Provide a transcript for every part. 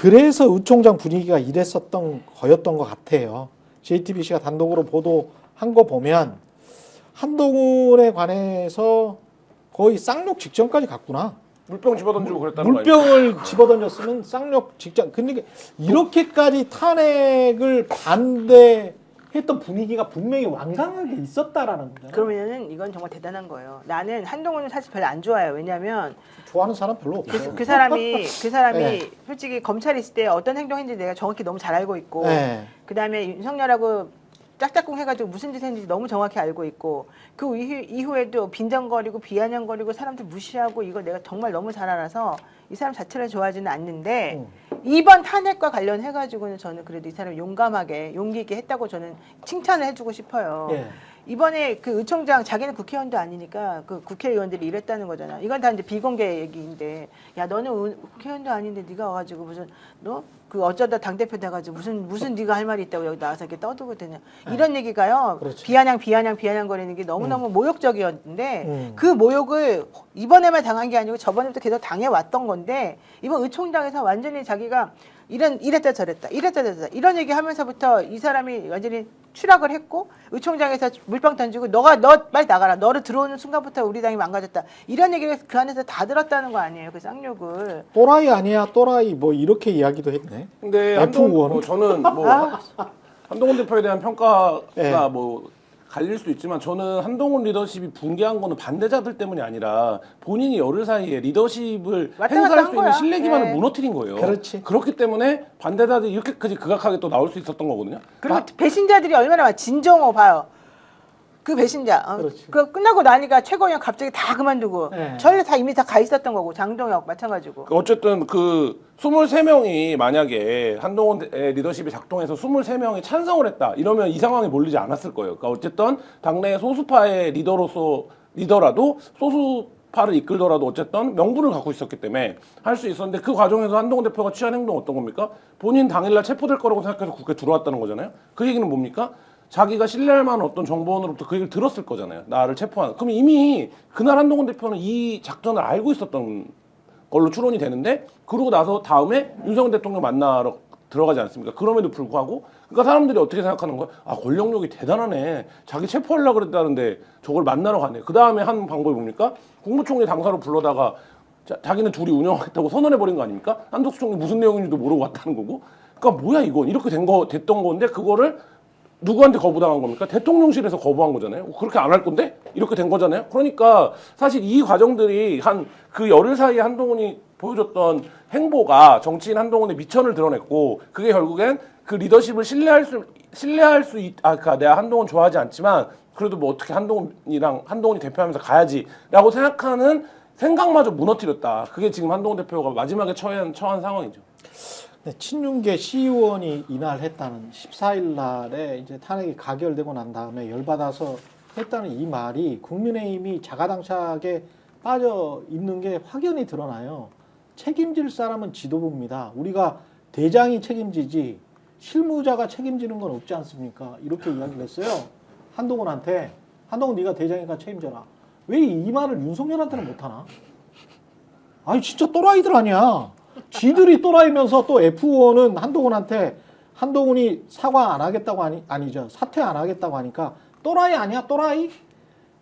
그래서 의총장 분위기가 이랬었던 거였던 것 같아요. JTBC가 단독으로 보도한 거 보면 한동훈에 관해서 거의 쌍욕 직전까지 갔구나. 물병 집어던지고 그랬다는 거 아니에요? 물병을 집어던졌으면 쌍욕 직전. 근데 이렇게까지 탄핵을 반대했던 분위기가 분명히 완강하게 있었다라는 거잖아요. 그러면은 이건 정말 대단한 거예요. 나는 한동훈은 사실 별로 안 좋아해요. 왜냐하면 좋아하는 사람 별로 없어요. 그 사람이 네. 솔직히 검찰에 있을 때 어떤 행동했는지 내가 정확히 너무 잘 알고 있고 네. 그다음에 윤석열하고 짝짝꿍 해가지고 무슨 짓 했는지 너무 정확히 알고 있고 그 이후에도 빈정거리고 비아냥거리고 사람들 무시하고 이거 내가 정말 너무 잘 알아서 이 사람 자체를 좋아하지는 않는데 이번 탄핵과 관련해가지고는 저는 그래도 이 사람이 용감하게 용기 있게 했다고 저는 칭찬을 해주고 싶어요. 예. 이번에 그 의총장 자기는 국회의원도 아니니까 그 국회의원들이 이랬다는 거잖아. 이건 다 이제 비공개 얘기인데 야 너는 국회의원도 아닌데 네가 와가지고 무슨 너 그 어쩌다 당 대표 돼가지고 무슨 네가 할 말이 있다고 여기 나와서 이렇게 떠들고 되냐 이런 얘기가요. 그렇죠. 비아냥 거리는 게 너무너무 모욕적이었는데 그 그 모욕을 이번에만 당한 게 아니고 저번에부터 계속 당해 왔던 건데 이번 의총장에서 완전히 자기가 이랬다 저랬다 이런 얘기 하면서부터 이 사람이 완전히 추락을 했고 의총장에서 물병 던지고 너 빨리 나가라 너를 들어오는 순간부터 우리 당이 망가졌다 이런 얘기를 그 안에서 다 들었다는 거 아니에요 그 쌍욕을. 또라이 아니야 또라이 뭐 이렇게 이야기도 했네. 근데 F1은? 저는 뭐 한동훈 대표에 대한 평가가 네. 뭐 갈릴 수 있지만 저는 한동훈 리더십이 붕괴한 거는 반대자들 때문이 아니라 본인이 열흘 사이에 리더십을 왔다 행사할 갔다 수 한 있는 거야. 신뢰 기반을 네. 무너뜨린 거예요. 그렇지. 그렇기 때문에 반대자들이 이렇게까지 극악하게 또 나올 수 있었던 거거든요. 그리고 배신자들이 얼마나 많아. 진정호 봐요. 그 배신자. 그렇지. 그 끝나고 나니까 최고위원 갑자기 다 그만두고 네. 전례 다 이미 다 가 있었던 거고 장동혁 마찬가지고. 어쨌든 그 23명이 만약에 한동훈의 리더십이 작동해서 23명이 찬성을 했다 이러면 이 상황에 몰리지 않았을 거예요. 그러니까 어쨌든 당내 소수파의 리더라도 소수파를 이끌더라도 어쨌든 명분을 갖고 있었기 때문에 할 수 있었는데 그 과정에서 한동훈 대표가 취한 행동은 어떤 겁니까? 본인 당일날 체포될 거라고 생각해서 국회에 들어왔다는 거잖아요. 그 얘기는 뭡니까? 자기가 신뢰할 만한 어떤 정보원으로부터 그 얘기를 들었을 거잖아요. 나를 체포하는. 그럼 이미 그날 한동훈 대표는 이 작전을 알고 있었던 걸로 추론이 되는데 그러고 나서 다음에 윤석열 대통령 만나러 들어가지 않습니까? 그럼에도 불구하고 그러니까 사람들이 어떻게 생각하는 거야? 아 권력욕이 대단하네. 자기 체포하려고 그랬다는데 저걸 만나러 가네. 그 다음에 한 방법이 뭡니까? 국무총리 당사로 불러다가 자기는 둘이 운영하겠다고 선언해버린 거 아닙니까? 한덕수 총리 무슨 내용인지도 모르고 왔다는 거고. 그러니까 뭐야 이건 이렇게 됐던 건데 그거를 누구한테 거부당한 겁니까? 대통령실에서 거부한 거잖아요. 그렇게 안 할 건데? 이렇게 된 거잖아요. 그러니까 사실 이 과정들이 그 열흘 사이에 한동훈이 보여줬던 행보가 정치인 한동훈의 미천을 드러냈고 그게 결국엔 그 리더십을 그러니까 내가 한동훈 좋아하지 않지만 그래도 뭐 어떻게 한동훈이 대표하면서 가야지라고 생각하는 생각마저 무너뜨렸다. 그게 지금 한동훈 대표가 마지막에 처한 상황이죠. 네, 친윤계 시의원이 이날 했다는 14일 날에 이제 탄핵이 가결되고 난 다음에 열받아서 했다는 이 말이 국민의힘이 자가당착에 빠져 있는 게 확연히 드러나요. 책임질 사람은 지도부입니다. 우리가 대장이 책임지지 실무자가 책임지는 건 없지 않습니까? 이렇게 이야기를 했어요. 한동훈한테. 한동훈 네가 대장이니까 책임져라. 왜 이 말을 윤석열한테는 못하나? 아니 진짜 또라이들 아니야. 지들이 또라이면서 또 F1은 한동훈한테 한동훈이 사과 안 하겠다고 아니죠. 사퇴 안 하겠다고 하니까 또라이 아니야 또라이?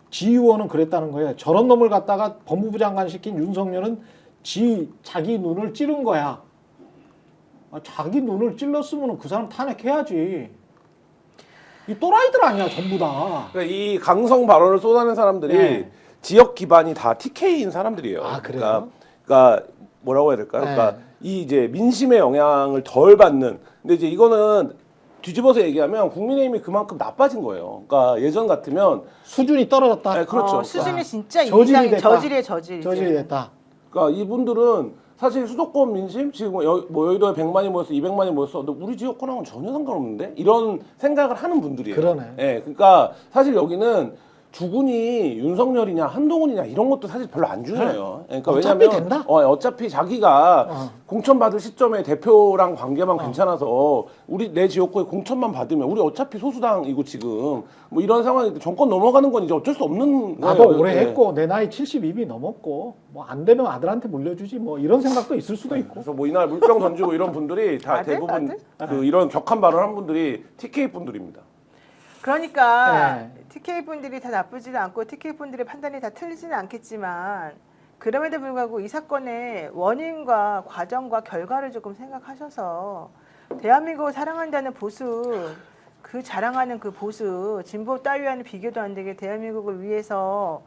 지의원은 그랬다는 거예요. 저런 놈을 갖다가 법무부 장관 시킨 윤석열은 자기 눈을 찌른 거야. 자기 눈을 찔렀으면 그 사람 탄핵해야지. 이 또라이들 아니야 전부 다. 그러니까 이 강성 발언을 쏟아낸 사람들이 네. 지역 기반이 다 TK인 사람들이에요. 아, 그래요? 그러니까 뭐라고 해야 될까요? 네. 그러니까 이 이제 민심의 영향을 덜 받는. 근데 이제 이거는 뒤집어서 얘기하면 국민의힘이 그만큼 나빠진 거예요. 그러니까 예전 같으면 수준이 떨어졌다. 네, 그렇죠. 수준이 진짜 저질이 됐다. 저질이에요 저질. 저질이 됐다. 그러니까 이분들은 사실 수도권 민심 지금 뭐 여의도에 100만이 모였어, 200만이 모였어. 근데 우리 지역 거랑은 전혀 상관없는데 이런 생각을 하는 분들이에요. 그러네. 예, 그러니까 사실 여기는 주군이 윤석열이냐 한동훈이냐 이런 것도 사실 별로 안 중요해요. 그러니까 어차피 왜냐면 된다? 어차피 자기가 공천 받을 시점에 대표랑 관계만 괜찮아서 내 지역구에 공천만 받으면 우리 어차피 소수당이고 지금 뭐 이런 상황인데 정권 넘어가는 건 이제 어쩔 수 없는 나도 거예요. 오래 예. 했고 내 나이 72이 넘었고 뭐 안 되면 아들한테 물려주지 뭐 이런 생각도 있을 수도 있고. 그래서 뭐 이날 물병 던지고 이런 분들이 다 아들? 대부분 아들? 그 이런 격한 발언한 분들이 TK 분들입니다. 그러니까 네. TK 분들이 다 나쁘지도 않고 TK 분들의 판단이 다 틀리지는 않겠지만 그럼에도 불구하고 이 사건의 원인과 과정과 결과를 조금 생각하셔서 대한민국을 사랑한다는 보수 그 자랑하는 그 보수 진보 따위와는 비교도 안 되게 대한민국을 위해서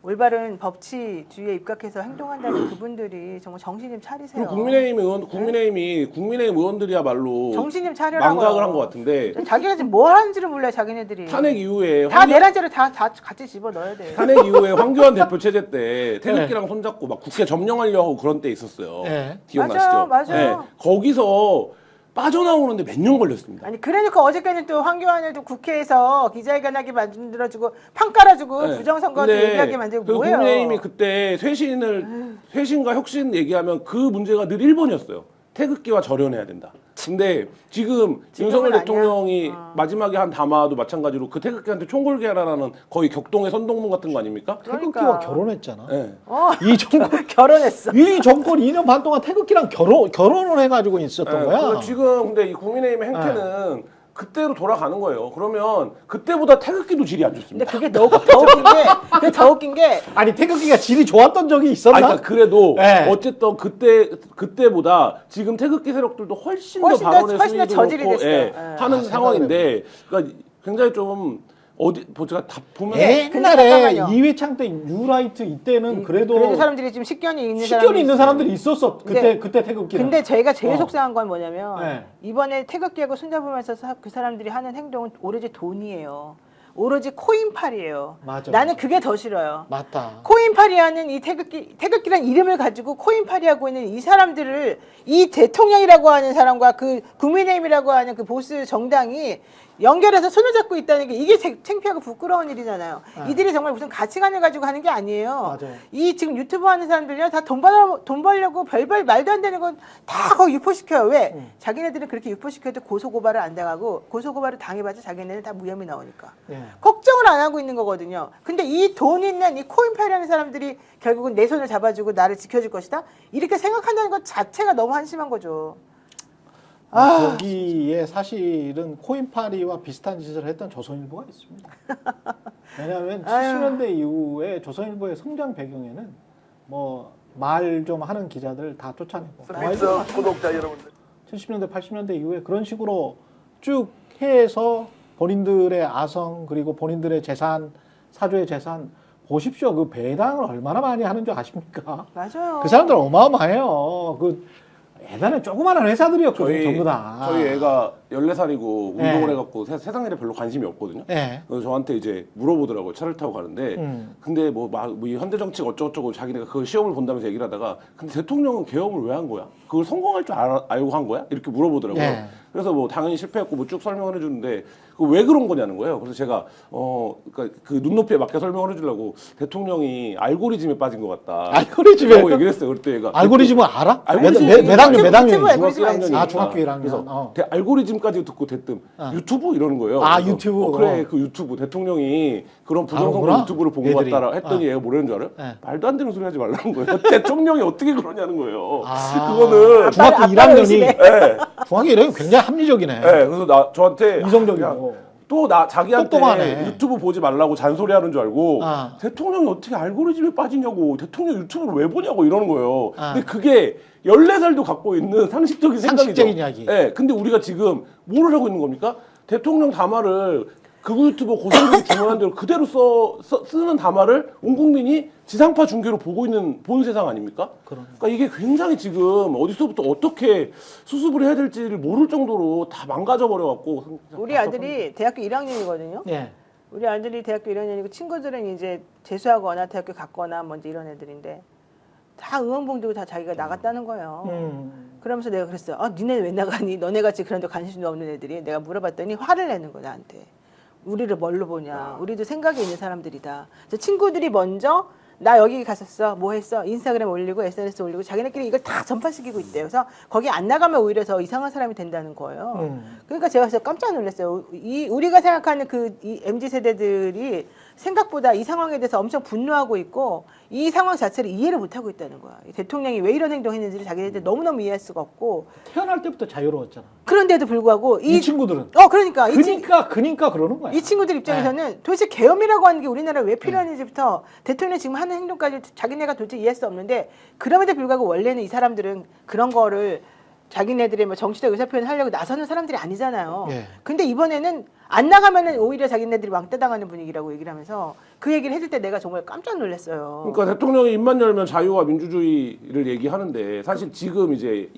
올바른 법치주의에 입각해서 행동한다는 그분들이 정말 정신 좀 차리세요. 그리고 국민의힘 의원들이야말로 정신 좀 차려라고요. 망각을 한 것 같은데 자기가 지금 뭐 하는지를 몰라요, 자기네들이. 탄핵 이후에 다 내란죄를 다 같이 집어 넣어야 돼. 탄핵 이후에 황교안 대표 체제 때 태극기랑 손잡고 막 국회 점령하려고 그런 때 있었어요. 네. 기억나시죠? 맞아요. 거기서 빠져나오는데 몇 년 걸렸습니다. 아니 그러니까 어저께는 또 황교안을 또 국회에서 기자회견하게 만들어주고 판 깔아주고 네. 부정선거도 근데 얘기하게 만들고 그 뭐예요? 국민의힘이 그때 쇄신과 혁신 얘기하면 그 문제가 늘 1번이었어요. 태극기와 절연해야 된다. 근데 지금 윤석열 아니야. 대통령이 마지막에 한 담화도 마찬가지로 그 태극기한테 총골게 하라는 거의 격동의 선동문 같은 거 아닙니까? 태극기와 결혼했잖아. 네. 이 정권 결혼했어. 이 정권 2년 반 동안 태극기랑 결혼을 해가지고 있었던 거야. 그래서 지금 근데 이 국민의힘의 행태는 그때로 돌아가는 거예요. 그러면 그때보다 태극기도 질이 안 좋습니다. 근데 그게 더 웃긴 게 아니 태극기가 질이 좋았던 적이 있었나? 아니, 그러니까 그래도 네. 어쨌든 그때보다 지금 태극기 세력들도 훨씬 더 훨씬 더 발언의 훨씬 더 수위도 저질이 높고 됐어요. 예. 하는 아, 상황인데 그러니까 굉장히 좀 제가 다 보면 옛날에 잠깐만요. 이회창 때 뉴라이트 이때는 그래도 사람들이 지금 식견이 있는 식견이 있는 있어요. 사람들이 있었어. 그때 태극기는. 근데 제가 제일 어. 속상한 건 뭐냐면 네. 이번에 태극기하고 손잡으면서 그 사람들이 하는 행동은 오로지 돈이에요. 오로지 코인팔이에요. 맞아, 나는 맞아. 그게 더 싫어요. 맞다. 코인팔이하는 이 태극기란 이름을 가지고 코인팔이하고 있는 이 사람들을 이 대통령이라고 하는 사람과 그 국민의힘이라고 하는 그 보수 정당이 연결해서 손을 잡고 있다는 게 이게 창피하고 부끄러운 일이잖아요. 이들이 정말 무슨 가치관을 가지고 하는 게 아니에요. 맞아요. 이 지금 유튜브 하는 사람들이요 다 돈 벌려고 별별 말도 안 되는 건 다 거기 유포시켜요. 왜? 자기네들은 그렇게 유포시켜도 고소고발을 안 당하고 고소고발을 당해봤자 자기네는 다 무혐의 나오니까. 예. 걱정을 안 하고 있는 거거든요. 근데 이 돈 있는 이 코인팔이라는 사람들이 결국은 내 손을 잡아주고 나를 지켜줄 것이다. 이렇게 생각한다는 것 자체가 너무 한심한 거죠. 거기에 사실은 코인파리와 비슷한 짓을 했던 조선일보가 있습니다. 왜냐하면 70년대 이후에 조선일보의 성장 배경에는 뭐 말 좀 하는 기자들 다 쫓아내고 스피드 구독자 여러분들 70년대 80년대 이후에 그런 식으로 쭉 해서 본인들의 아성 그리고 본인들의 재산 사조의 재산 보십시오. 그 배당을 얼마나 많이 하는 줄 아십니까? 맞아요. 그 사람들 어마어마해요. 그 예전에 조그마한 회사들이었거든요. 전부 다. 저희 애가 14살이고 네. 운동을 해갖고 세상 일에 별로 관심이 없거든요. 네. 그래서 저한테 이제 물어보더라고요. 차를 타고 가는데 근데 이 현대 정치가 어쩌고저쩌고 자기네가 그 시험을 본다면서 얘기를 하다가 근데 대통령은 계엄을 왜 한 거야? 그걸 성공할 줄 알고 한 거야? 이렇게 물어보더라고요. 네. 그래서 뭐 당연히 실패했고 뭐 쭉 설명을 해주는데 그 왜 그런 거냐는 거예요. 그래서 제가 그러니까 그 눈높이에 맞게 설명을 해주려고 대통령이 알고리즘에 빠진 것 같다. 알고리즘에? 라고 얘기를 했어요. 그때 얘가 알고리즘은 알아? 알고리즘이 매당류. 유튜브 알고리즘 중학교 1학년이니까. 아, 중학교 1학년. 그래서 알고리즘까지 듣고 대뜸 유튜브 이러는 거예요. 아, 그래서 유튜브. 그래 그 유튜브 대통령이 그런 부정선거 다르구나, 유튜브를 본 것 얘들이. 같다라 했더니 얘가 뭐라는 줄 알아요? 네. 말도 안 되는 소리 하지 말라는 거예요. 대통령이 어떻게 그러냐는 거예요. 아. 그거는 중학교 아빠를 1학년이 의심해. 중학교 1학년이 굉장히 합리적이네. 그래서 저한테 이성적이고. 또 자기한테 똑똑하네. 유튜브 보지 말라고 잔소리하는 줄 알고 아. 대통령이 어떻게 알고리즘에 빠지냐고 대통령 유튜브를 왜 보냐고 이러는 거예요. 아. 근데 그게 14살도 갖고 있는 상식적인 생각이죠. 상식적인 이야기. 네, 근데 우리가 지금 뭐를 하고 있는 겁니까? 대통령 담화를 극우 유튜버 고성들이 주문한 대로 그대로 쓰는 담화를 온 국민이 지상파 중계로 본 세상 아닙니까? 그러니까 이게 굉장히 지금 어디서부터 어떻게 수습을 해야 될지를 모를 정도로 다 망가져 버려갖고 우리 아들이 대학교 1학년이거든요. 예. 우리 아들이 대학교 1학년이고 친구들은 이제 재수하거나 대학교 갔거나 먼저 이런 애들인데 다 응원봉 들고 다 자기가 나갔다는 거예요. 그러면서 내가 그랬어요. 니네 왜 나가니? 너네같이 그런 데 관심도 없는 애들이. 내가 물어봤더니 화를 내는 거야 나한테. 우리를 뭘로 보냐. 우리도 생각이 있는 사람들이다. 저 친구들이 먼저 나 여기 갔었어. 뭐 했어? 인스타그램 올리고 SNS 올리고 자기네끼리 이걸 다 전파시키고 있대요. 그래서 거기 안 나가면 오히려 더 이상한 사람이 된다는 거예요. 그러니까 제가 진짜 깜짝 놀랐어요. 우리가 생각하는 이 MZ 세대들이 생각보다 이 상황에 대해서 엄청 분노하고 있고 이 상황 자체를 이해를 못하고 있다는 거야. 이 대통령이 왜 이런 행동했는지를 자기네들 너무너무 이해할 수가 없고 태어날 때부터 자유로웠잖아. 그런데도 불구하고 이 친구들은. 그러니까 그러니까 그러는 거야. 이 친구들 입장에서는 도대체 계엄이라고 하는 게 우리나라에 왜 필요한지부터 대통령이 지금 하는 행동까지 자기네가 도대체 이해할 수 없는데 그럼에도 불구하고 원래는 이 사람들은 그런 거를 자기네들의 뭐 정치적 의사표현 하려고 나서는 사람들이 아니잖아요. 예. 근데 이번에는 안 나가면은 오히려 자기네들이 왕따 당하는 분위기라고 얘기를 하면서 그 얘기를 해줄 때 내가 정말 깜짝 놀랐어요. 그러니까 대통령이 입만 열면 자유와 민주주의를 얘기하는데 사실 지금 이제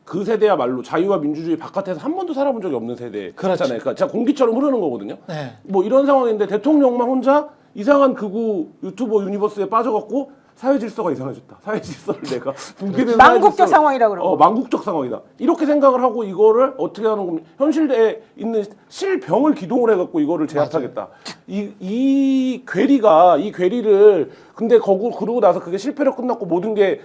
그 세대야말로 자유와 민주주의 바깥에서 한 번도 살아본 적이 없는 세대잖아요. 그렇지. 그러니까 진짜 공기처럼 흐르는 거거든요. 네. 뭐 이런 상황인데 대통령만 혼자 이상한 극우 유튜버 유니버스에 빠져갖고 사회 질서가 이상해졌다. 사회 질서를 내가 붕괴된 망국적 상황이라고 그러고. 망국적 상황이다. 이렇게 생각을 하고 이거를 어떻게 하는 겁니까? 현실에 있는 실병을 기동을 해갖고 이거를 제압하겠다. 이 괴리를 근데 그러고 나서 그게 실패로 끝났고 모든 게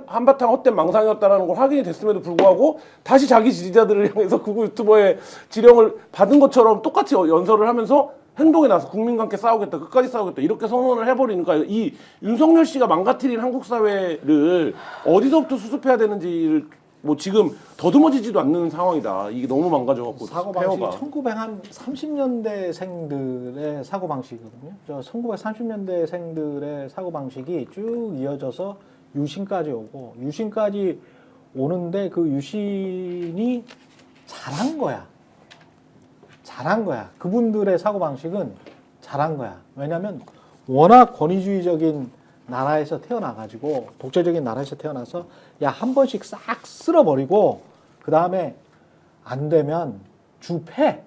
한바탕 헛된 망상이었다라는 걸 확인이 됐음에도 불구하고 다시 자기 지지자들을 향해서 극우 유튜버의 지령을 받은 것처럼 똑같이 연설을 하면서 행동에 나서 국민과 함께 싸우겠다, 끝까지 싸우겠다 이렇게 선언을 해버리니까 이 윤석열 씨가 망가뜨린 한국 사회를 어디서부터 수습해야 되는지를 뭐 지금 더듬어지지도 않는 상황이다. 이게 너무 망가져갖고 사고방식이 폐허가. 1930년대생들의 사고방식이거든요. 저 1930년대생들의 사고방식이 쭉 이어져서 유신까지 오고 유신까지 오는데 그 유신이 잘한 거야. 잘한 거야. 그분들의 사고방식은 잘한 거야. 왜냐하면 워낙 권위주의적인 나라에서 태어나가지고 독재적인 나라에서 태어나서 야 한 번씩 싹 쓸어버리고 그 다음에 안 되면 주패.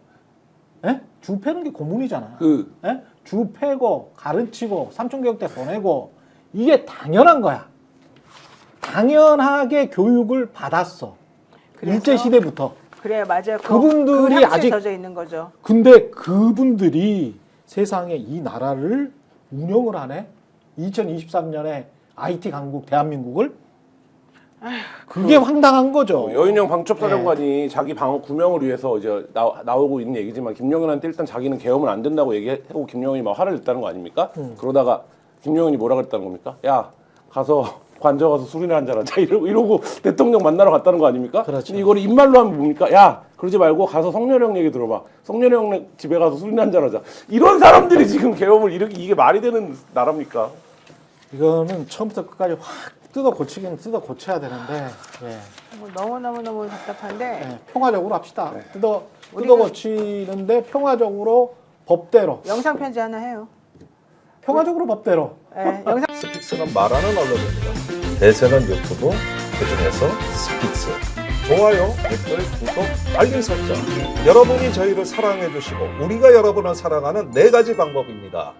예? 주패는 게 고문이잖아. 예? 주패고 가르치고 삼천교육대 보내고 이게 당연한 거야. 당연하게 교육을 받았어. 그래서? 일제시대부터. 그래 맞아요. 그분들이 그 아직 젖어 있는 거죠. 근데 그분들이 세상에 이 나라를 운영을 하네. 2023년에 IT 강국 대한민국을 그게 황당한 거죠. 여인영 방첩사령관이 자기 방어 구명을 위해서 이제 나오고 있는 얘기지만 김용현한테 일단 자기는 계엄은 안 된다고 얘기하고 김용현이 막 화를 냈다는 거 아닙니까? 그러다가 김용현이 뭐라 그랬다는 겁니까? 야 가서 관저 가서 술이나 한잔 하자 이러고 대통령 만나러 갔다는 거 아닙니까? 그렇죠. 근데 이거를 입말로 하면 뭡니까? 야 그러지 말고 가서 성렬형 얘기 들어봐. 성렬형 집에 가서 술이나 한잔 하자. 이런 사람들이 지금 계엄을 이게 말이 되는 나라입니까? 이거는 처음부터 끝까지 확 뜯어 고쳐야 되는데 뭐 너무 답답한데 예, 평화적으로 합시다. 뜯어 고치는데 평화적으로 법대로 영상 편지 하나 해요. 평화적으로 법대로. 예, 영상 스픽스는 말하는 언론입니다. 대세는 유튜브, 그중에서 스픽스. 좋아요, 댓글, 구독, 알림 설정. 여러분이 저희를 사랑해 주시고 우리가 여러분을 사랑하는 4가지 방법입니다.